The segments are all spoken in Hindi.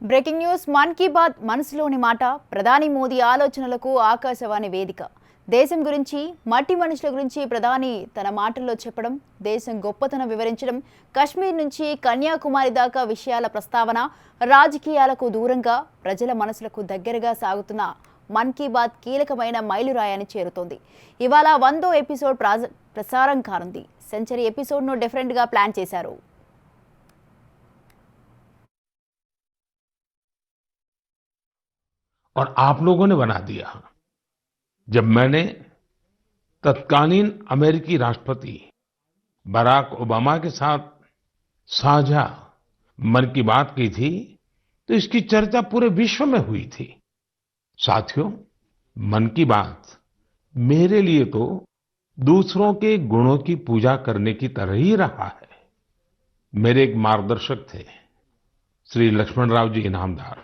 బ్రేకింగ్ న్యూస్ మన్ కీ బాత్ మనసులోని మాట ప్రధాని మోదీ ఆలోచనలకు ఆకాశవాణి వేదిక దేశం గురించి మట్టి మనుషుల గురించి ప్రధాని తన మాటల్లో చెప్పడం దేశం గొప్పతనం వివరించడం కశ్మీర్ నుంచి కన్యాకుమారి దాకా విషయాల ప్రస్తావన రాజకీయాలకు దూరంగా ప్రజల మనసులకు దగ్గరగా సాగుతున్న మన్ కీ బాత్ కీలకమైన మైలురాయని చేరుతోంది. ఇవాళ 100వ ఎపిసోడ్ ప్రసారం కానుంది. సెంచరీ ఎపిసోడ్ను డిఫరెంట్గా ప్లాన్ చేశారు. और आप लोगों ने बना दिया। जब मैंने तत्कालीन अमेरिकी राष्ट्रपति बराक ओबामा के साथ साझा मन की बात की थी, तो इसकी चर्चा पूरे विश्व में हुई थी। साथियों, मन की बात मेरे लिए तो दूसरों के गुणों की पूजा करने की तरह ही रहा है। मेरे एक मार्गदर्शक थे, श्री लक्ष्मण राव जी इनामदार।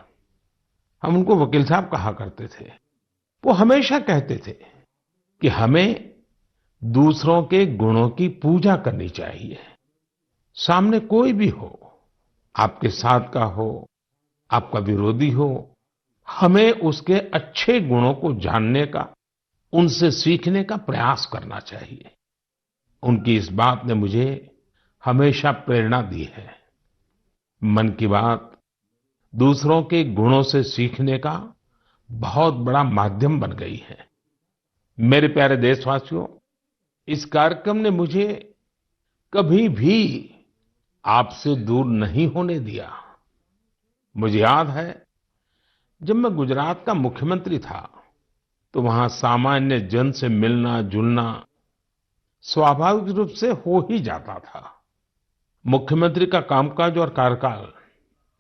हम उनको वकील साहब कहा करते थे। वो हमेशा कहते थे कि हमें दूसरों के गुणों की पूजा करनी चाहिए। सामने कोई भी हो, आपके साथ का हो, आपका विरोधी हो, हमें उसके अच्छे गुणों को जानने का, उनसे सीखने का प्रयास करना चाहिए। उनकी इस बात ने मुझे हमेशा प्रेरणा दी है। मन की बात दूसरों के गुणों से सीखने का बहुत बड़ा माध्यम बन गई है। मेरे प्यारे देशवासियों, इस कार्यक्रम ने मुझे कभी भी आपसे दूर नहीं होने दिया। मुझे याद है, जब मैं गुजरात का मुख्यमंत्री था, तो वहां सामान्य जन से मिलना जुलना स्वाभाविक रूप से हो ही जाता था। मुख्यमंत्री का कामकाज और कार्यकाल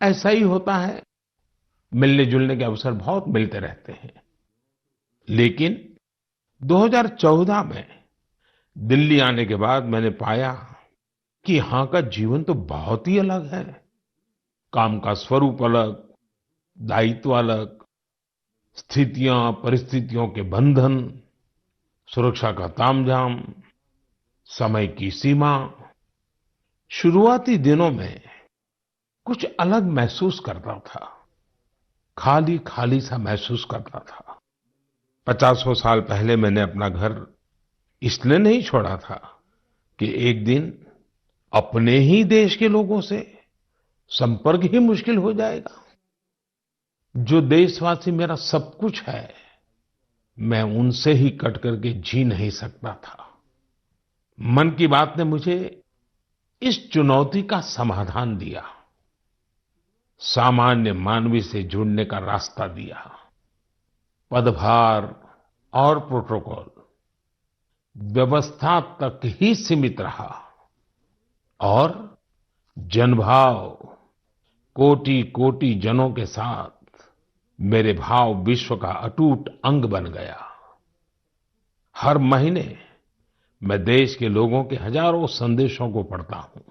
ऐसा ही होता है। मिलने जुलने के अवसर बहुत मिलते रहते हैं। लेकिन 2014 में दिल्ली आने के बाद मैंने पाया कि यहां का जीवन तो बहुत ही अलग है। काम का स्वरूप अलग, दायित्व अलग, स्थितियां परिस्थितियों के बंधन, सुरक्षा का तामझाम, समय की सीमा। शुरुआती दिनों में कुछ अलग महसूस करता था, खाली खाली सा महसूस करता था। 50 साल पहले मैंने अपना घर इसलिए नहीं छोड़ा था कि एक दिन अपने ही देश के लोगों से संपर्क ही मुश्किल हो जाएगा। जो देशवासी मेरा सब कुछ है, मैं उनसे ही कट करके जी नहीं सकता था। मन की बात ने मुझे इस चुनौती का समाधान दिया, सामान्य मानवी से जुड़ने का रास्ता दिया। पदभार और प्रोटोकॉल व्यवस्था तक ही सीमित रहा और जनभाव कोटि कोटि जनों के साथ मेरे भाव विश्व का अटूट अंग बन गया। हर महीने मैं देश के लोगों के हजारों संदेशों को पढ़ता हूं।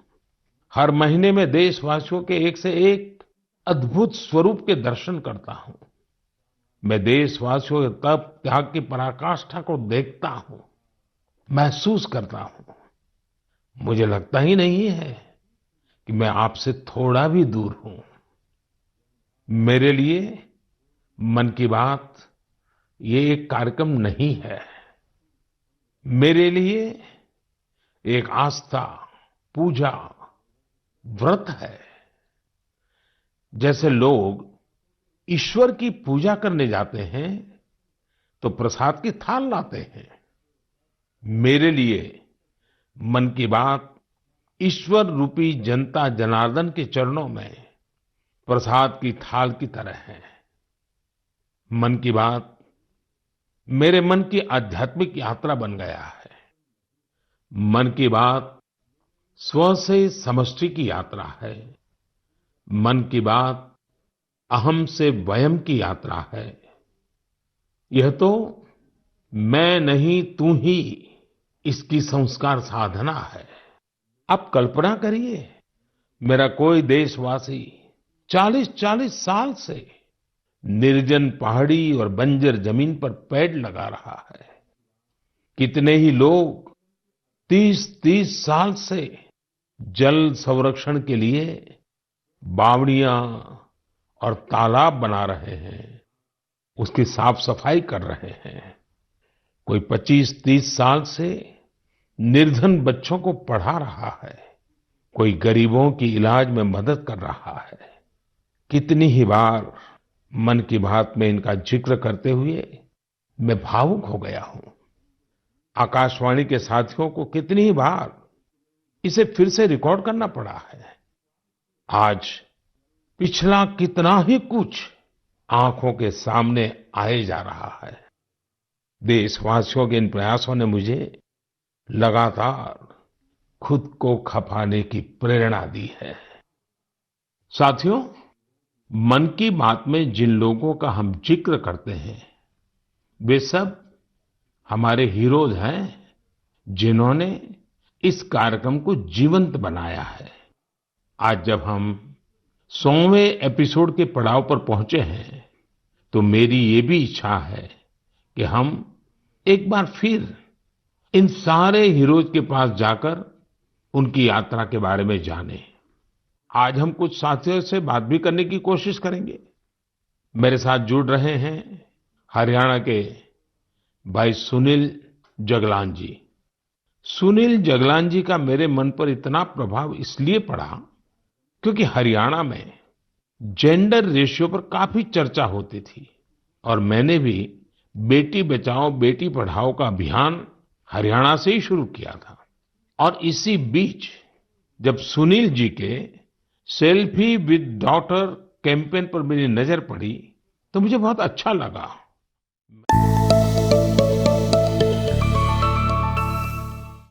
हर महीने में देशवासियों के एक से एक अद्भुत स्वरूप के दर्शन करता हूं। मैं देशवासियों के तप त्याग की पराकाष्ठा को देखता हूं, महसूस करता हूं। मुझे लगता ही नहीं है कि मैं आपसे थोड़ा भी दूर हूं। मेरे लिए मन की बात ये एक कार्यक्रम नहीं है। मेरे लिए एक आस्था, पूजा, व्रत है। जैसे लोग ईश्वर की पूजा करने जाते हैं तो प्रसाद की थाल लाते हैं, मेरे लिए मन की बात ईश्वर रूपी जनता जनार्दन के चरणों में प्रसाद की थाल की तरह है। मन की बात मेरे मन की आध्यात्मिक यात्रा बन गया है। मन की बात स्व से समष्टि की यात्रा है। मन की बात अहम से वयम की यात्रा है। यह तो मैं नहीं तू ही इसकी संस्कार साधना है। आप कल्पना करिए, मेरा कोई देशवासी 40-40 साल से निर्जन पहाड़ी और बंजर जमीन पर पेड़ लगा रहा है। कितने ही लोग 30-30 साल से जल संरक्षण के लिए बावड़ियां और तालाब बना रहे हैं, उसकी साफ सफाई कर रहे हैं। कोई 25-30 साल से निर्धन बच्चों को पढ़ा रहा है, कोई गरीबों की इलाज में मदद कर रहा है। कितनी ही बार मन की बात में इनका जिक्र करते हुए मैं भावुक हो गया हूं। आकाशवाणी के साथियों को कितनी ही बार इसे फिर से रिकॉर्ड करना पड़ा है। आज पिछला कितना ही कुछ आंखों के सामने आए जा रहा है। देशवासियों के इन प्रयासों ने मुझे लगातार खुद को खपाने की प्रेरणा दी है। साथियों, मन की बात में जिन लोगों का हम जिक्र करते हैं, वे सब हमारे हीरोज हैं, जिन्होंने इस कार्यक्रम को जीवंत बनाया है। आज जब हम 100वें एपिसोड के पड़ाव पर पहुंचे हैं, तो मेरी ये भी इच्छा है कि हम एक बार फिर इन सारे हीरोज के पास जाकर उनकी यात्रा के बारे में जानें। आज हम कुछ साथियों से बात भी करने की कोशिश करेंगे। मेरे साथ जुड़ रहे हैं हरियाणा के भाई सुनील जगलान जी। सुनील जगलान जी का मेरे मन पर इतना प्रभाव इसलिए पड़ा क्योंकि हरियाणा में जेंडर रेशियो पर काफी चर्चा होती थी और मैंने भी बेटी बचाओ बेटी पढ़ाओ का अभियान हरियाणा से ही शुरू किया था। और इसी बीच जब सुनील जी के सेल्फी विद डॉटर कैंपेन पर मेरी नजर पड़ी तो मुझे बहुत अच्छा लगा।